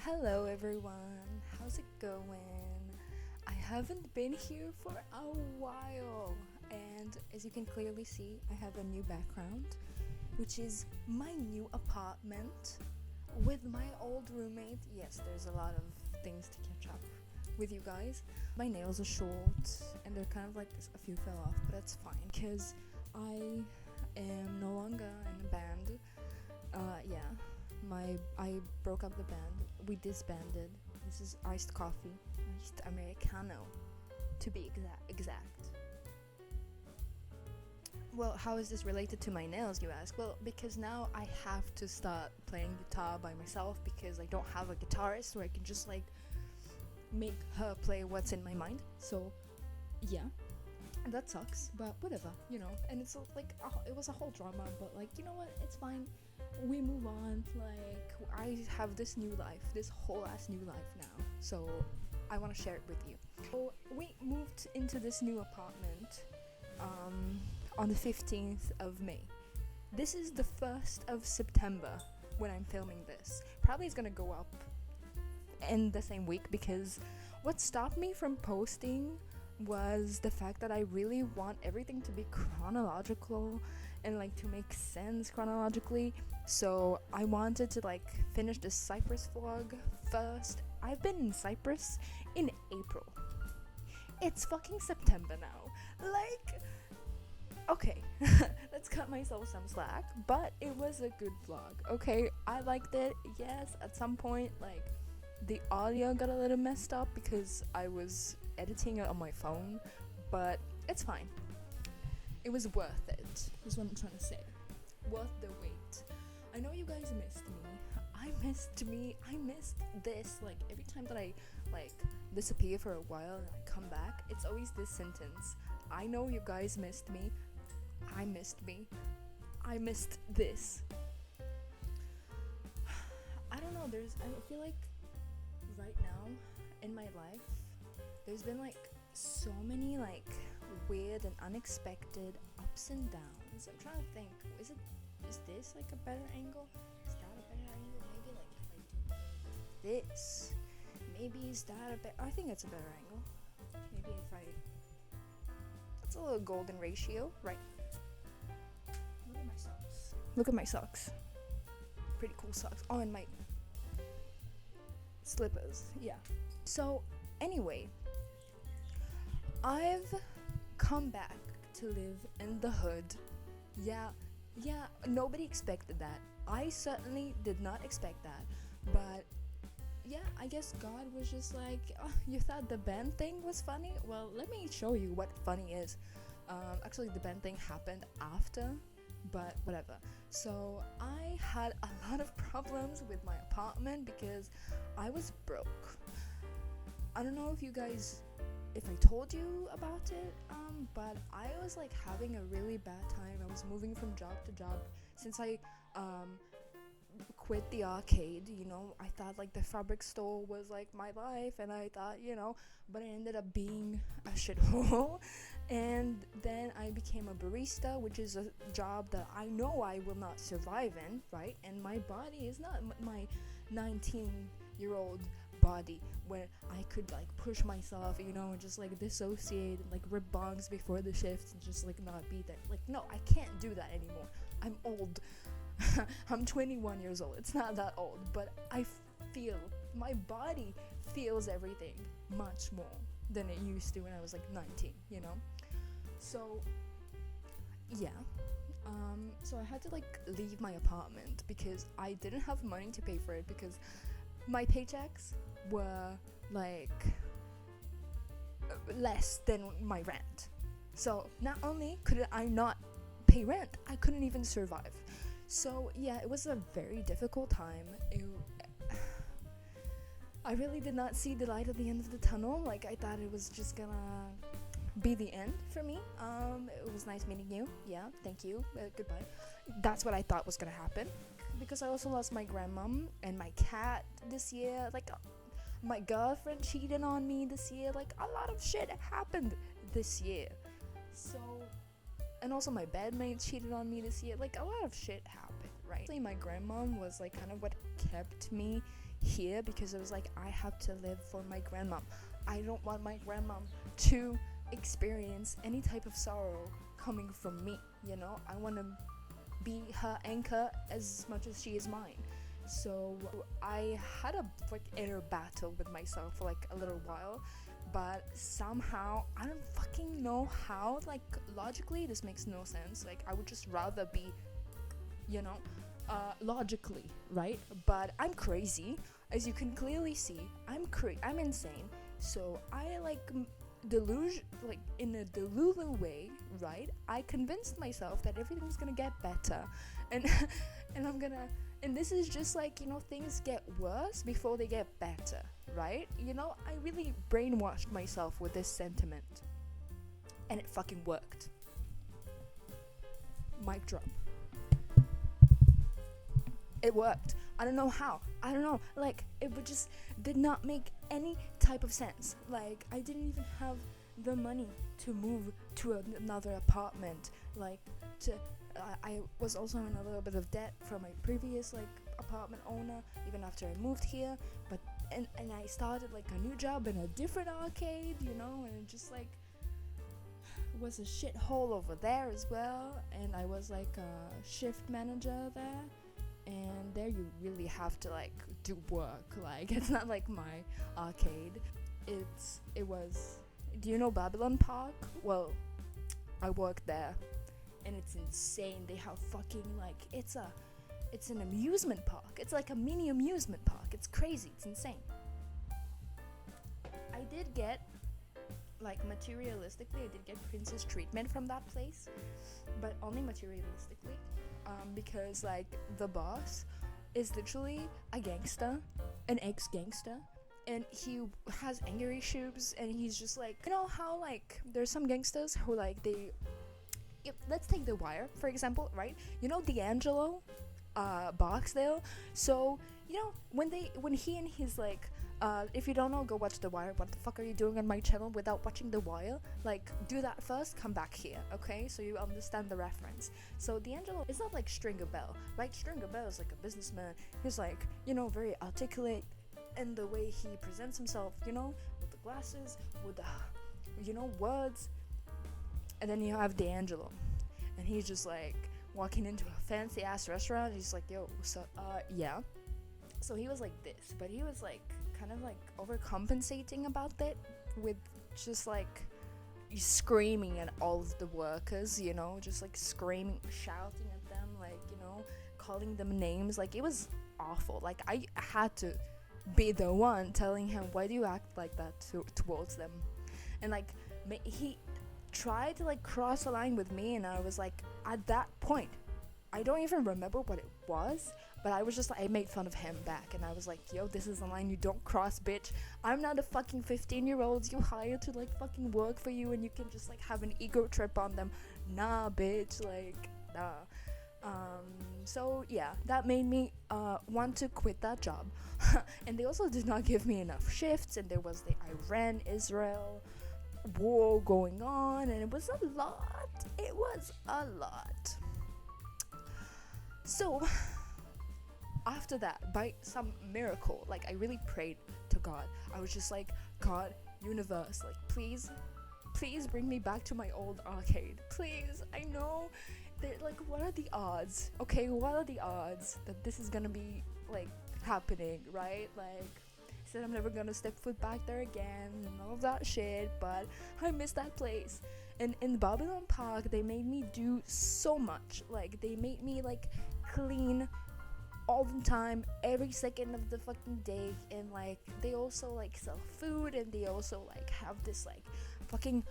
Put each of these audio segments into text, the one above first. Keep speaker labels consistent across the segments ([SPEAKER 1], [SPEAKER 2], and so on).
[SPEAKER 1] Hello everyone, how's it going? I haven't been here for a while, and as you can clearly see, I have a new background, which is my new apartment with my old roommate. Yes, there's a lot of things to catch up with you guys. My nails are short, and they're kind of like a few fell off, but that's fine because I am no longer in a band. Yeah, I broke up the band. We disbanded. This is iced coffee, iced americano, to be exact. Well, how is this related to my nails, you ask? Well, because now I have to start playing guitar by myself because I don't have a guitarist where I can just like make her play what's in my mind. So, yeah, that sucks, but whatever. And it's it was a whole drama, but like, you know what? It's fine. We move on. Like, I have this new life, this whole ass new life now. So, I want to share it with you. So, we moved into this new apartment on the 15th of May. This is the 1st of September when I'm filming this. Probably it's gonna go up in the same week because what stopped me from posting was the fact that I really want everything to be chronological and like to make sense chronologically. So I wanted to like finish the Cyprus vlog first. I've been in Cyprus in April. It's fucking September now. Like, okay, let's cut myself some slack, but it was a good vlog. Okay, I liked it. Yes, at some point like the audio got a little messed up because I was editing it on my phone, but it's fine. It was worth it, is what I'm trying to say. Worth the wait. I know you guys missed me. I missed this. Like, every time that I, like, disappear for a while and I come back, it's always this sentence. I know you guys missed me. I missed me. I missed this. I don't know, I feel like right now in my life, there's been like so many like weird and unexpected ups and downs. I'm trying to think, is this like a better angle? Is that a better angle? Maybe like if I do this, maybe is that a better, I think it's a better angle. Maybe if I, that's a little golden ratio, right? Look at my socks. Pretty cool socks. Oh, and my slippers, yeah. So anyway, I've come back to live in the hood. Yeah, nobody expected that. I certainly did not expect that, but yeah, I guess God was just like, oh, you thought the band thing was funny? Well, let me show you what funny is. Actually, the band thing happened after, but whatever. So I had a lot of problems with my apartment because I was broke. I don't know if I told you about it, but I was like having a really bad time. I was moving from job to job since I quit the arcade. I thought like the fabric store was like my life, and I thought, but it ended up being a shithole. And then I became a barista, which is a job that I know I will not survive in, right? And my body is not my 19-year-old body where I could like push myself, and just like dissociate and like rip bongs before the shift and just like not be there. Like, no, I can't do that anymore. I'm old. I'm 21 years old. It's not that old, but my body feels everything much more than it used to when I was like 19, So, yeah. So I had to like leave my apartment because I didn't have money to pay for it because my paychecks were like less than my rent. So not only could I not pay rent, I couldn't even survive. So yeah, it was a very difficult time. I really did not see the light at the end of the tunnel. Like, I thought it was just gonna be the end for me. It was nice meeting you. Yeah, thank you. Goodbye. That's what I thought was gonna happen. Because I also lost my grandmom and my cat this year. Like, my girlfriend cheated on me this year. Like, a lot of shit happened this year. So, and also my bedmate cheated on me this year. Like, a lot of shit happened, right? My grandmom was like kind of what kept me here because it was like I have to live for my grandmom. I don't want my grandmom to experience any type of sorrow coming from me, you know? I want to be her anchor as much as she is mine. So I had a like inner battle with myself for like a little while, but somehow I don't fucking know how, like logically this makes no sense. Like I would just rather be, you know, logically, right? But I'm crazy, as you can clearly see. I'm insane. So I like like in a delulu way, right? I convinced myself that everything's gonna get better, and and this is just like, you know, things get worse before they get better, right? You know, I really brainwashed myself with this sentiment, and it fucking worked. Mic drop. It worked. I don't know how. I don't know. Like, it would just did not make any type of sense. Like, I didn't even have the money to move to another apartment. Like, I was also in a little bit of debt from my previous, like, apartment owner, even after I moved here. But, and I started, like, a new job in a different arcade, you know, and it just, like, was a shithole over there as well. And I was, like, a shift manager there. And there you really have to like do work. Like, it's not like my arcade. It was, do you know Babylon Park? Well, I worked there, and it's insane. They have fucking like, it's an amusement park. It's like a mini amusement park. It's crazy. It's insane. I did get, like, materialistically, I did get princess treatment from that place, but only materialistically. Because like the boss is literally a gangster, an ex-gangster, and he has anger issues, and he's just like, you know how like there's some gangsters who like let's take The Wire for example, right? You know D'Angelo, Barksdale. So you know when he and his like if you don't know, go watch The Wire. What the fuck are you doing on my channel without watching The Wire? Like, do that first, come back here, okay? So you understand the reference. So D'Angelo is not like Stringer Bell, right? Stringer Bell is like a businessman. He's like, you know, very articulate in the way he presents himself, you know, with the glasses, with the, you know, words. And then you have D'Angelo, and he's just like walking into a fancy ass restaurant. He's like, yo, what's up? Yeah. So he was like this, but he was like kind of like overcompensating about it with just like screaming at all of the workers, you know, just like screaming, shouting at them, like, you know, calling them names. Like, it was awful. Like, I had to be the one telling him, why do you act like that towards them? And like he tried to like cross a line with me, and I was like, at that point, I don't even remember what it was, but I was just like, I made fun of him back, and I was like, yo, this is a line you don't cross, bitch. I'm not a fucking 15-year-old you hired to like fucking work for you, and you can just like have an ego trip on them. Nah, bitch, like, nah. So yeah, that made me want to quit that job. And they also did not give me enough shifts, and there was the Iran-Israel war going on, and it was a lot. It was a lot. So after that, by some miracle, like, I really prayed to God. I was just like, God, universe, like, please bring me back to my old arcade. Please, I know that, like, what are the odds? Okay, what are the odds that this is gonna be, like, happening, right? Like, I said I'm never gonna step foot back there again and all of that shit, but I miss that place. And in Babylon Park, they made me do so much. Like, they made me, like, clean all the time, every second of the fucking day. And like, they also like sell food, and they also like have this like fucking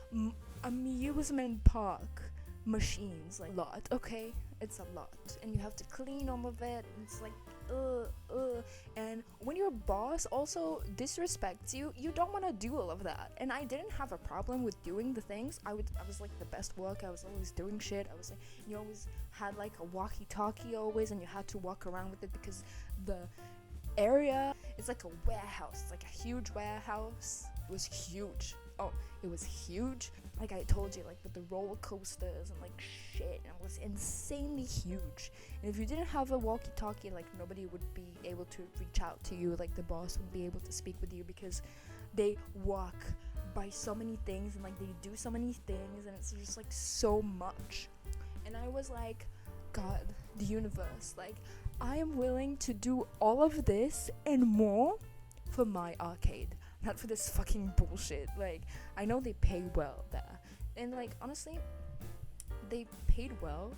[SPEAKER 1] amusement park machines, like, a lot. Okay, it's a lot, and you have to clean all of it, and it's like and when your boss also disrespects you, you don't want to do all of that. And I didn't have a problem with doing the things. I was like the best worker. I was always doing shit. I was like, you always had like a walkie-talkie always, and you had to walk around with it because the area is like a warehouse. It's like a huge warehouse. It was huge. oh, it was huge. Like I told you, like with the roller coasters and like shit, and it was insanely huge. And if you didn't have a walkie-talkie, like nobody would be able to reach out to you. Like the boss wouldn't be able to speak with you because they walk by so many things and like they do so many things, and it's just like so much. And I was like, God, the universe, like I am willing to do all of this and more for my arcade, not for this fucking bullshit. Like I know they pay well there, and like honestly they paid well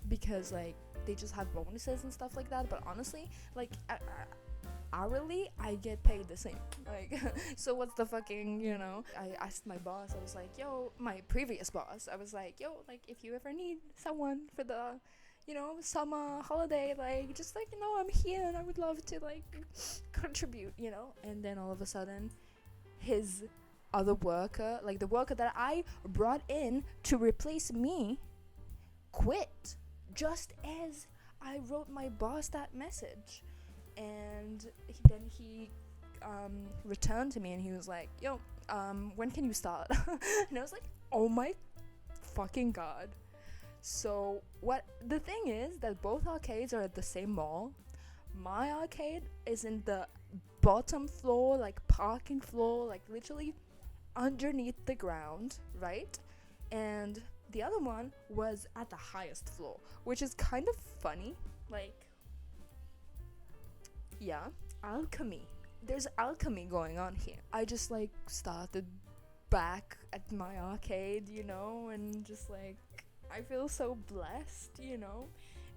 [SPEAKER 1] because like they just have bonuses and stuff like that, but honestly like hourly I get paid the same, like so what's the fucking, you know. I asked my boss, I was like, yo, my previous boss, I was like, yo, like if you ever need someone for the, you know, summer holiday, like just like, you know, I'm here and I would love to like contribute, you know. And then all of a sudden his other worker, like the worker that I brought in to replace me, quit just as I wrote my boss that message. And then he returned to me and he was like, yo, when can you start? And I was like, oh my fucking god. So what the thing is that both arcades are at the same mall. My arcade is in the bottom floor, like parking floor, like literally underneath the ground, right? And the other one was at the highest floor, which is kind of funny. Like, yeah, alchemy. There's alchemy going on here. I just like started back at my arcade, you know, and just like I feel so blessed, you know.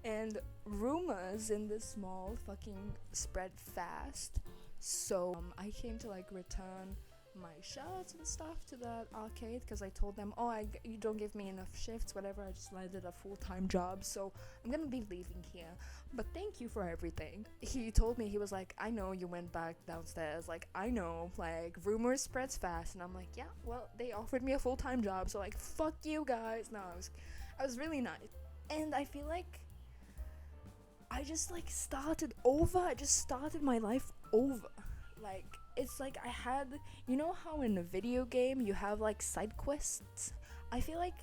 [SPEAKER 1] And rumors in this mall fucking spread fast. So I came to like return my shirts and stuff to that arcade because I told them, oh, you don't give me enough shifts, whatever. I just landed a full-time job, so I'm gonna be leaving here, but thank you for everything. He told me, he was like, I know you went back downstairs, like I know, like rumors spreads fast. And I'm like, yeah, well, they offered me a full-time job, so like fuck you guys. No, I was really nice. And I feel like I just like started over. I just started my life over. Like it's like I had, you know how in a video game you have like side quests? I feel like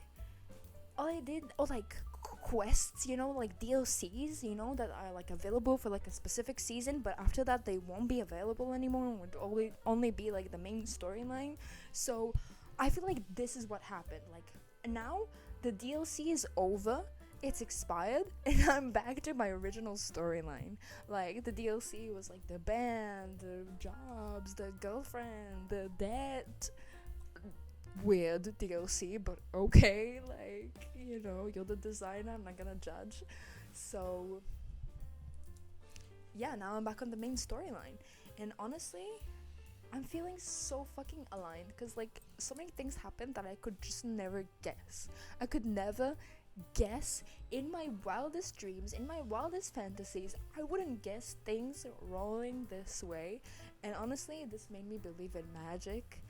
[SPEAKER 1] all I did, or like quests, you know, like DLCs, you know, that are like available for like a specific season, but after that they won't be available anymore and would only be like the main storyline. So I feel like this is what happened. Like now the DLC is over, it's expired, and I'm back to my original storyline. Like the DLC was like the band, the jobs, the girlfriend, the debt. Weird DLC, but okay. Like, you know, you're the designer, I'm not gonna judge. So yeah, now I'm back on the main storyline, and honestly I'm feeling so fucking aligned because like so many things happened that I could just never guess. I could never guess in my wildest dreams, in my wildest fantasies. I wouldn't guess things rolling this way. And honestly, this made me believe in magic,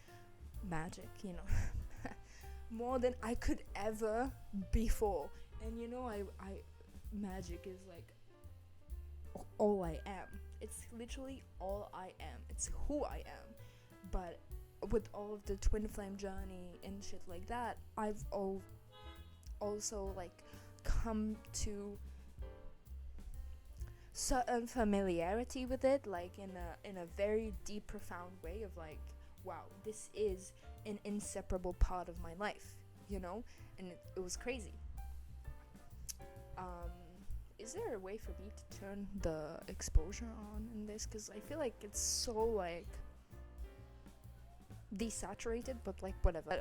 [SPEAKER 1] you know, more than I could ever before. And you know, I magic is like all I am. It's literally all I am. It's who I am. But with all of the twin flame journey and shit like that, I've also like come to certain familiarity with it, like in a very deep, profound way of like, wow, this is an inseparable part of my life, you know. And it was crazy. Is there a way for me to turn the exposure on in this? Because I feel like it's so like desaturated, but like whatever.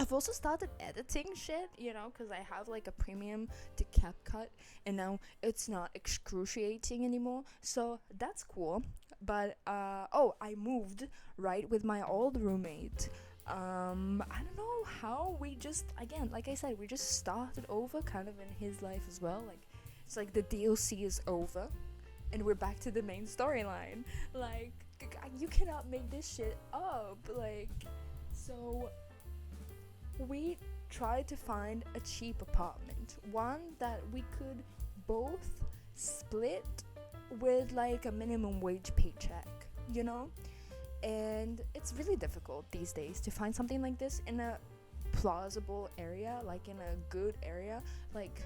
[SPEAKER 1] I've also started editing shit, you know, because I have like a premium to CapCut, and now it's not excruciating anymore, so that's cool. But I moved right with my old roommate. I don't know how, we just, again, like I said, we just started over kind of in his life as well. Like it's like the DLC is over and we're back to the main storyline. Like you cannot make this shit up. Like, so we tried to find a cheap apartment, one that we could both split with like a minimum wage paycheck, you know. And it's really difficult these days to find something like this in a plausible area, like in a good area. Like,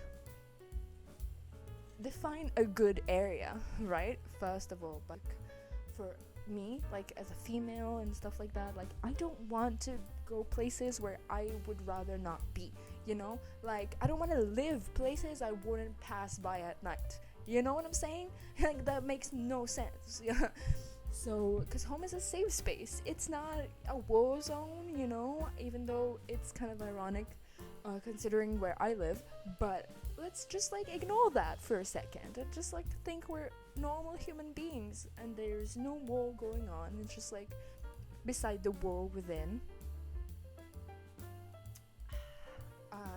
[SPEAKER 1] define a good area, right? First of all. But for me, like as a female and stuff like that, like I don't want to go places where I would rather not be, you know? Like I don't want to live places I wouldn't pass by at night. You know what I'm saying? Like that makes no sense. Yeah. So, because home is a safe space, it's not a war zone, you know, even though it's kind of ironic considering where I live. But let's just like ignore that for a second and just like think we're normal human beings and there's no war going on. It's just like beside the war within.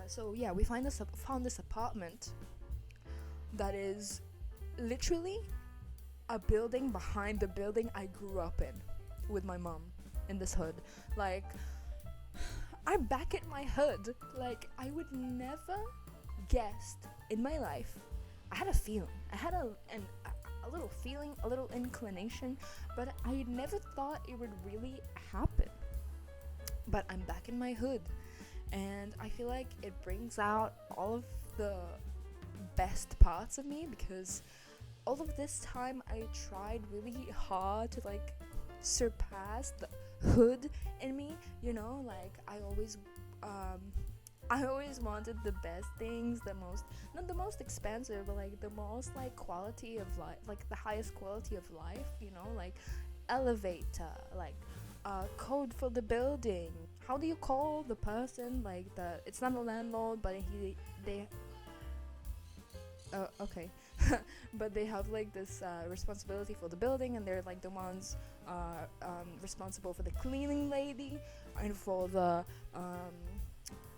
[SPEAKER 1] So yeah, we found this apartment that is literally a building behind the building I grew up in with my mom in this hood. Like, I'm back in my hood. Like, I would never guessed in my life. I had a feeling. I had a little feeling, a little inclination, but I never thought it would really happen. But I'm back in my hood, and I feel like it brings out all of the best parts of me, because all of this time I tried really hard to like surpass the hood in me, you know, like I always wanted the best things, not the most expensive, but like the most like quality of life, like the highest quality of life, you know, like elevator, like code for the building. How do you call the person, like it's not a landlord, but they okay. But they have like this responsibility for the building, and they're like the ones responsible for the cleaning lady and for the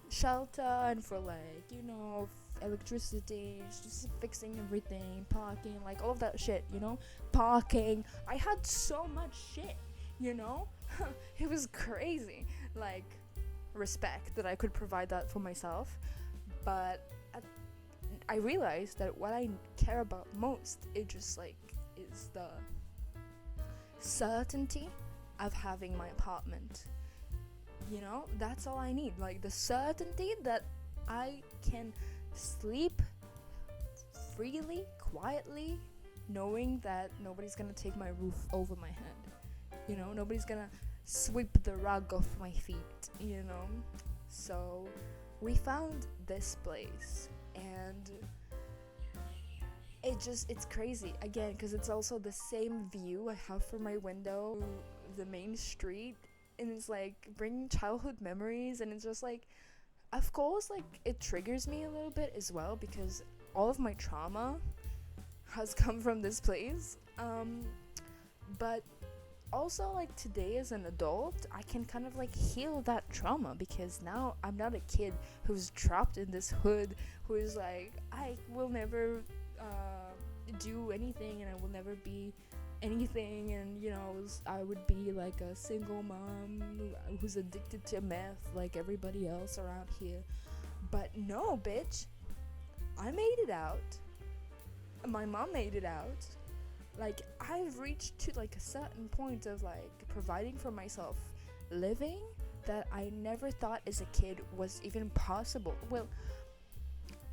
[SPEAKER 1] shelter and for like, you know, electricity, just fixing everything, parking, like all of that shit, you know. Parking, I had so much shit, you know. It was crazy. Like, respect that I could provide that for myself, but I realized that what I care about most is the certainty of having my apartment. You know, that's all I need. Like the certainty that I can sleep freely, quietly, knowing that nobody's gonna take my roof over my head. You know, nobody's gonna sweep the rug off my feet, you know. So we found this place, and it's crazy again because it's also the same view I have from my window, the main street, and it's like bringing childhood memories. And it's just like, of course, like it triggers me a little bit as well because all of my trauma has come from this place, but also like today as an adult I can kind of like heal that trauma, because now I'm not a kid who's trapped in this hood, who is like, I will never do anything and I will never be anything, and you know, I would be like a single mom who's addicted to meth like everybody else around here. But no, bitch, I made it out, my mom made it out. Like, I've reached to like a certain point of like providing for myself, living, that I never thought as a kid was even possible. Well,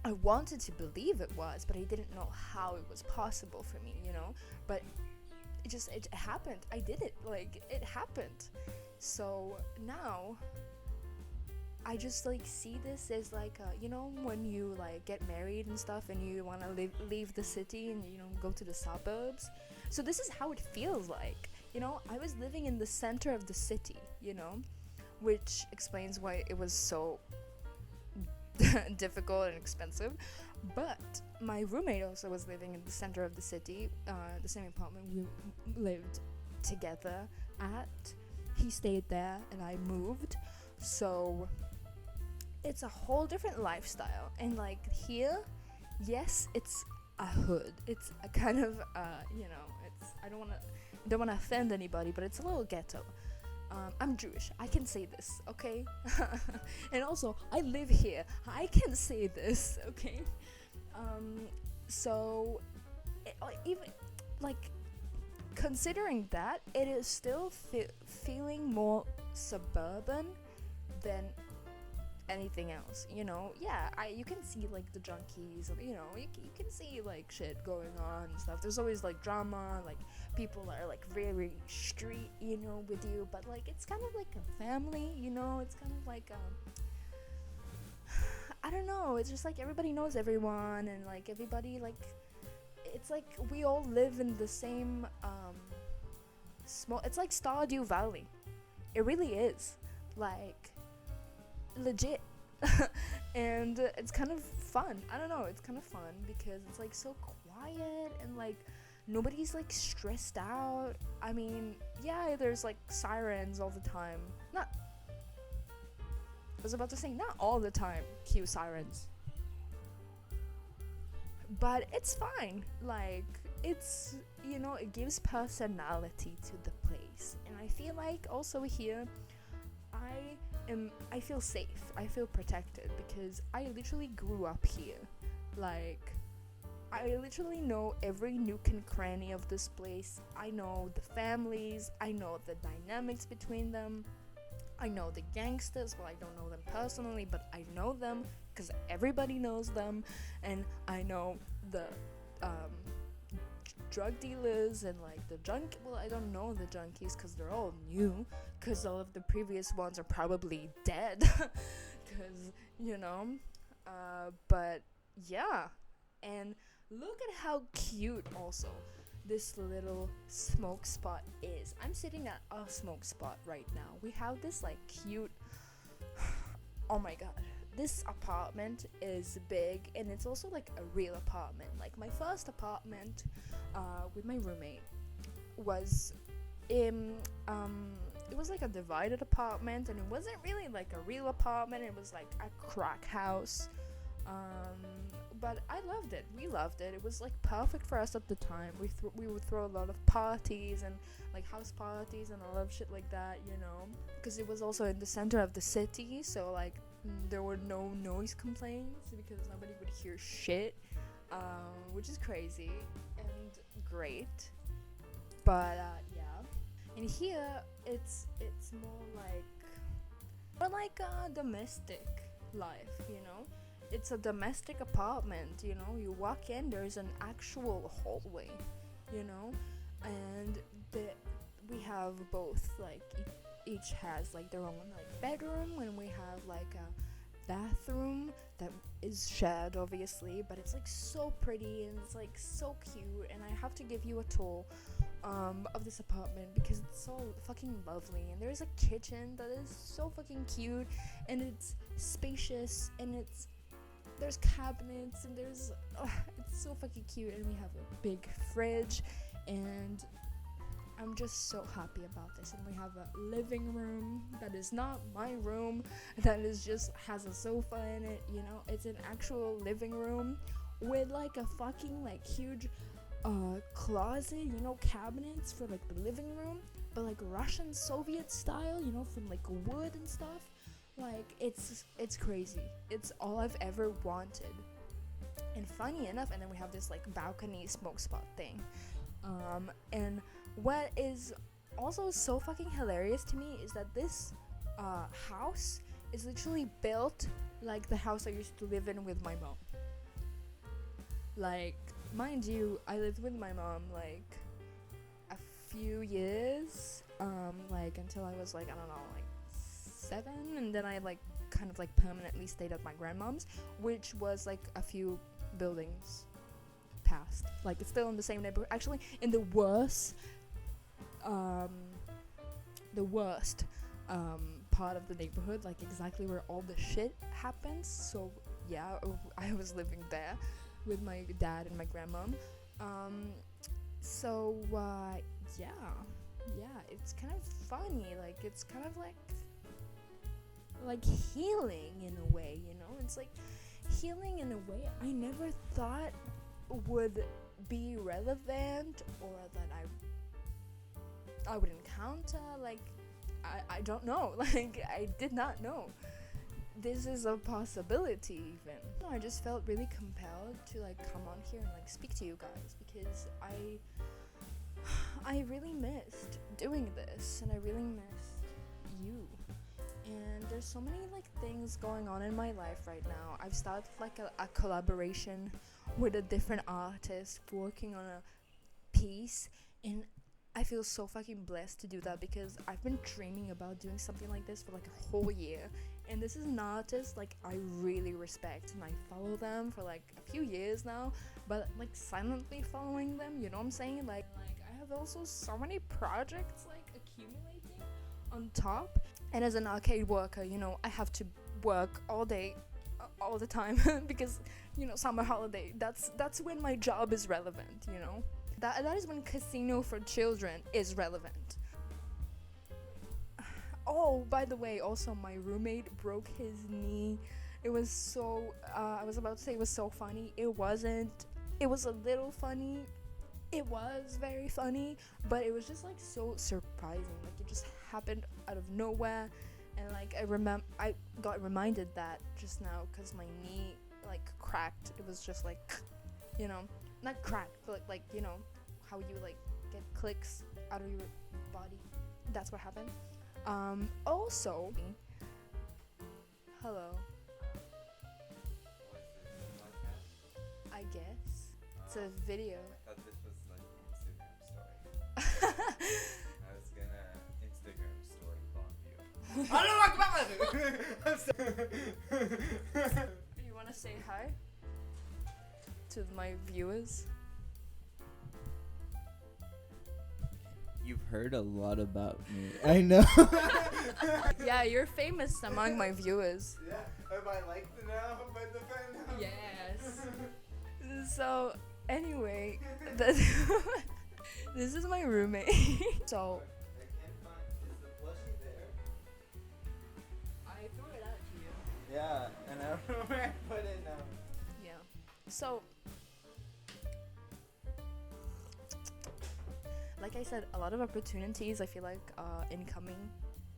[SPEAKER 1] I wanted to believe it was, but I didn't know how it was possible for me, you know. But it happened. I did it. Like, it happened. So now I just like see this as like you know, when you like get married and stuff and you want to leave the city and, you know, go to the suburbs. So this is how it feels like, you know. I was living in the center of the city, you know, which explains why it was so difficult and expensive. But my roommate also was living in the center of the city, the same apartment we lived together at. He stayed there and I moved. So it's a whole different lifestyle. And like here, yes, it's a hood. It's a kind of you know, it's, I don't want to offend anybody, but it's a little ghetto. I'm Jewish, I can say this, okay? And also, I live here, I can say this, okay? So, even, like, considering that, it is still feeling more suburban than anything else, you know. Yeah, you can see like the junkies, you know, you can see like shit going on and stuff. There's always like drama, like people are like very street, you know, with you, but like it's kind of like a family, you know. It's kind of like I don't know, it's just like everybody knows everyone, and like everybody, like it's like we all live in the same small, it's like Stardew Valley. It really is, like, legit. And it's kind of fun. I don't know, it's kind of fun because it's like so quiet, and like nobody's like stressed out. I mean, yeah, there's like sirens all the time. Not, I was about to say not all the time, cue sirens, but it's fine. Like, it's, you know, it gives personality to the place, and I feel like also here I feel safe, I feel protected, because I literally grew up here. Like, I literally know every nook and cranny of this place. I know the families, I know the dynamics between them, I know the gangsters. Well, I don't know them personally, but I know them because everybody knows them. And I know the drug dealers and like the well, I don't know the junkies because they're all new, because all of the previous ones are probably dead, because, you know, but yeah. And look at how cute also this little smoke spot is. I'm sitting at a smoke spot right now. We have this like cute oh my god, this apartment is big, and it's also like a real apartment. Like, my first apartment with my roommate was it was like a divided apartment, and it wasn't really like a real apartment. It was like a crack house, but I loved it. We loved it. It was like perfect for us at the time. We would throw a lot of parties and like house parties and a lot of shit like that, you know, because it was also in the center of the city, so like there were no noise complaints because nobody would hear shit, which is crazy and great. But yeah, and here it's more like a domestic life, you know. It's a domestic apartment, you know. You walk in, there's an actual hallway, you know, and we have both, like, each has like their own like bedroom, and we have like a bathroom that is shared, obviously, but it's like so pretty and it's like so cute. And I have to give you a tour of this apartment because it's so fucking lovely. And there's a kitchen that is so fucking cute, and it's spacious, and there's cabinets, and it's so fucking cute. And we have a big fridge, and I'm just so happy about this. And we have a living room that is not my room, that is just has a sofa in it, you know. It's an actual living room with like a fucking like huge closet, you know, cabinets for like the living room, but like Russian Soviet style, you know, from like wood and stuff. Like, it's crazy. It's all I've ever wanted. And funny enough, and then we have this like balcony smoke spot thing. And what is also so fucking hilarious to me is that this house is literally built like the house I used to live in with my mom. Like, mind you, I lived with my mom like a few years, like until I was like, I don't know, like 7, and then I like kind of like permanently stayed at my grandmom's, which was like a few buildings past. Like, it's still in the same neighborhood, actually in the worst part of the neighborhood, like exactly where all the shit happens. So yeah, I was living there with my dad and my grandmom. So yeah, it's kind of funny. Like, it's kind of like healing in a way, you know. It's like healing in a way I never thought would be relevant, or that I would encounter. Like, I don't know. Like, I did not know this is a possibility even. I just felt really compelled to like come on here and like speak to you guys, because I really missed doing this, and I really missed you. And there's so many like things going on in my life right now. I've started like a collaboration with a different artist working on a piece, and I feel so fucking blessed to do that because I've been dreaming about doing something like this for like a whole year. And this is an artist like I really respect, and I follow them for like a few years now, but like silently following them, you know what I'm saying? Like I have also so many projects like accumulating on top. And as an arcade worker, you know, I have to work all day, all the time because, you know, summer holiday, that's when my job is relevant, you know. That is when casino for children is relevant. Oh, by the way, also my roommate broke his knee. It was so I was about to say it was so funny. It wasn't. It was a little funny. It was very funny, but it was just like so surprising. Like it just happened out of nowhere, and like I got reminded that just now because my knee like cracked. It was just like, you know, not cracked, but like you know how you like get clicks out of your body. That's what happened. Also, hello. I guess it's a video.
[SPEAKER 2] I thought this was like Instagram story. I was gonna Instagram story bomb you. I don't know what about it.
[SPEAKER 1] You wanna say hi to my viewers?
[SPEAKER 2] You've heard a lot about me. I know.
[SPEAKER 1] Yeah, you're famous among my viewers.
[SPEAKER 2] Yeah, am I liked now by the fan?
[SPEAKER 1] Yes. So, anyway, this is my roommate. So,
[SPEAKER 2] I can't find. Is the plushie there?
[SPEAKER 1] I threw it out to you.
[SPEAKER 2] Yeah, and I don't know where I put it now.
[SPEAKER 1] Yeah. So, like I said, a lot of opportunities I feel like incoming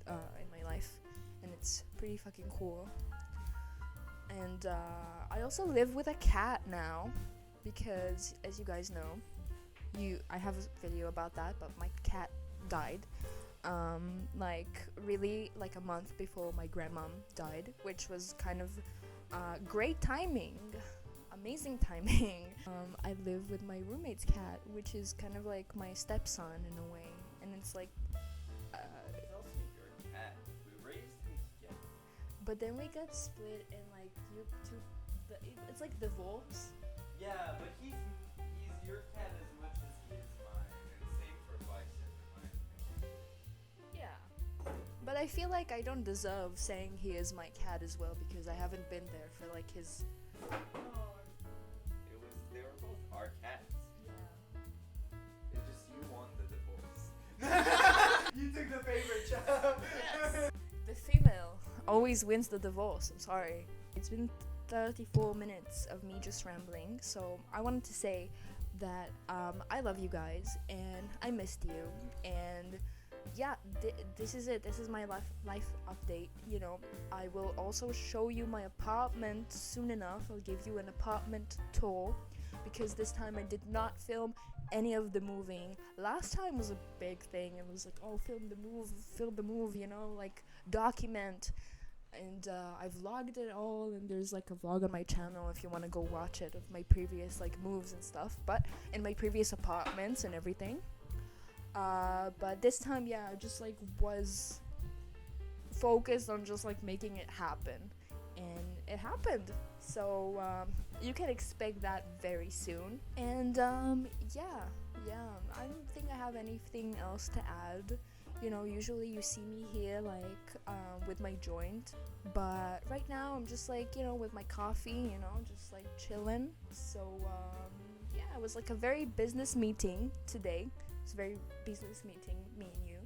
[SPEAKER 1] in my life, and it's pretty fucking cool. And I also live with a cat now because, as you guys know, I have a video about that, but my cat died like really like a month before my grandmom died, which was kind of great timing. Amazing timing. I live with my roommate's cat, which is kind of like my stepson in a way, and it's like
[SPEAKER 2] It's also your cat. We raised him together.
[SPEAKER 1] but then we got split and like it's like divorce.
[SPEAKER 2] Yeah, but he's your cat as much as he is mine, and same for vice versa, in my opinion.
[SPEAKER 1] Yeah, but I feel like I don't deserve saying he is my cat as well because I haven't been there for like his.
[SPEAKER 2] They were both our cats.
[SPEAKER 1] Yeah.
[SPEAKER 2] It's just you won the divorce. You took the favorite child.
[SPEAKER 1] Yes. The female always wins the divorce. I'm sorry. It's been 34 minutes of me just rambling, so I wanted to say that I love you guys and I missed you, and yeah, this is it. This is my life update. You know, I will also show you my apartment soon enough. I'll give you an apartment tour because this time I did not film any of the moving. Last time was a big thing. It was like, oh, film the move, you know, like document. And I vlogged it all, and there's like a vlog on my channel if you want to go watch it of my previous like moves and stuff, but in my previous apartments and everything. But this time, yeah, I just like was focused on just like making it happen, and it happened. So you can expect that very soon. And yeah, I don't think I have anything else to add. You know, usually you see me here like with my joint, but right now I'm just like, you know, with my coffee, you know, just like chilling. So yeah, it was like a very business meeting today. It's a very business meeting, me and you.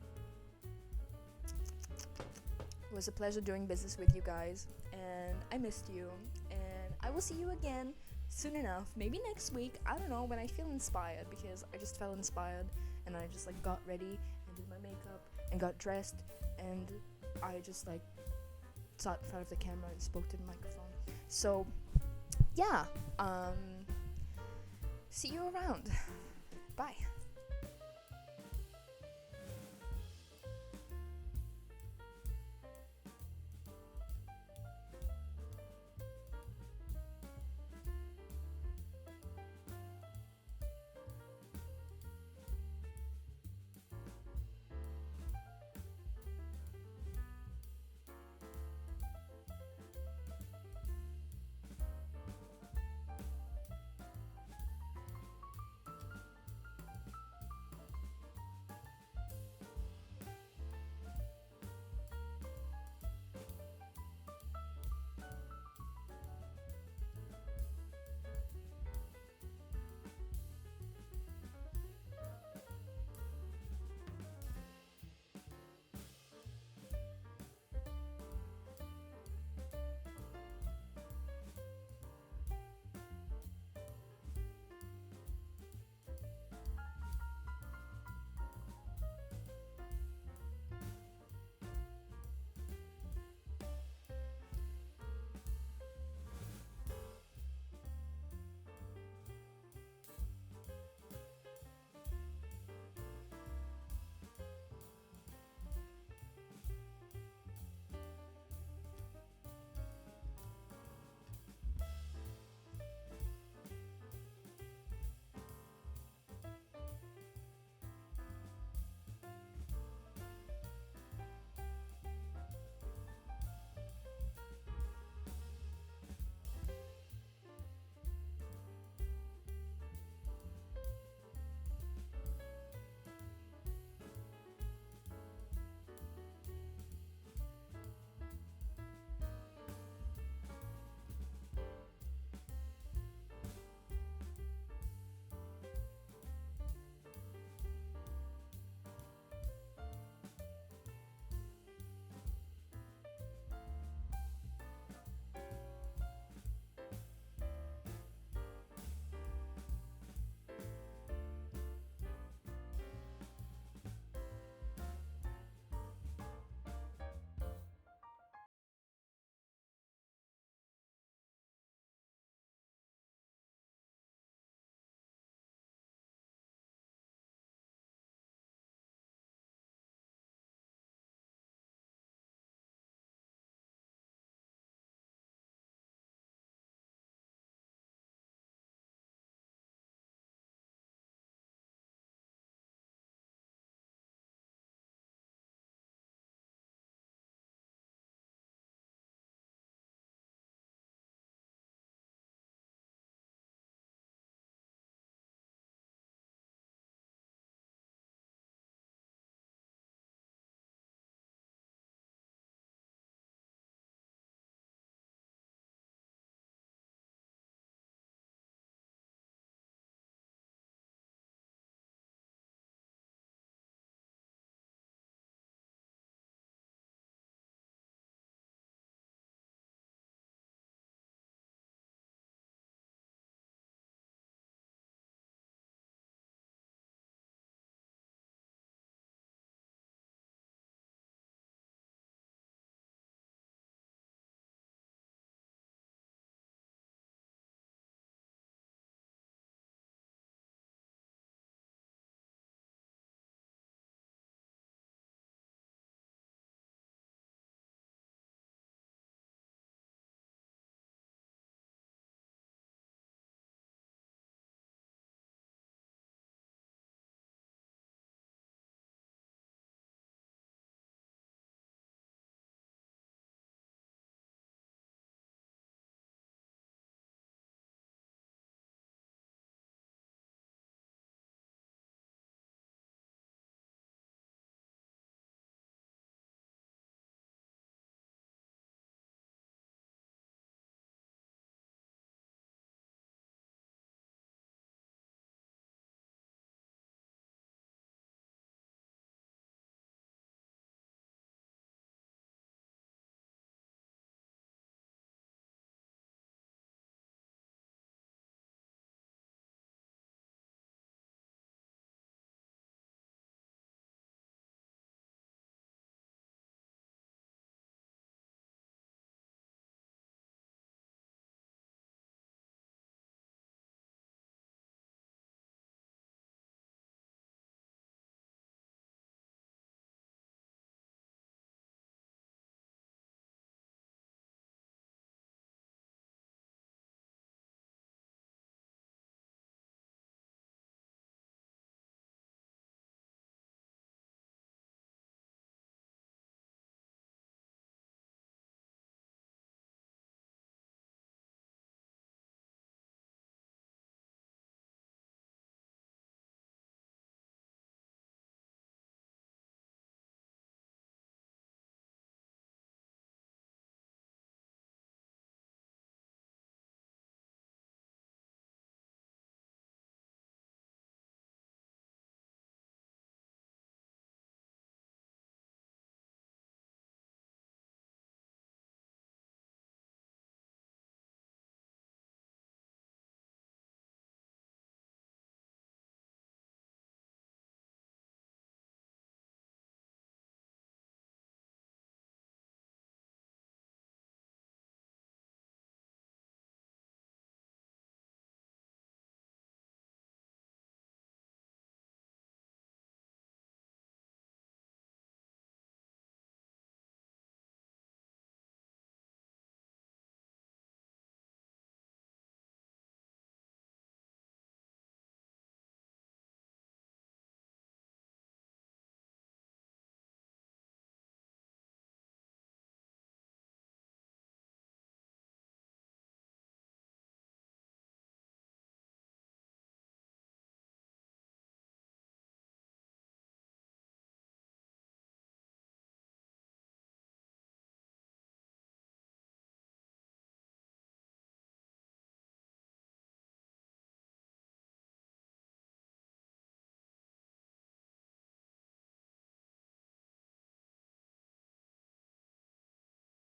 [SPEAKER 1] It was a pleasure doing business with you guys, and I missed you, and I will see you again soon enough, maybe next week. I don't know, when I feel inspired, because I just felt inspired and I just like got ready and did my makeup and got dressed, and I just like sat in front of the camera and spoke to the microphone. So yeah, see you around. Bye.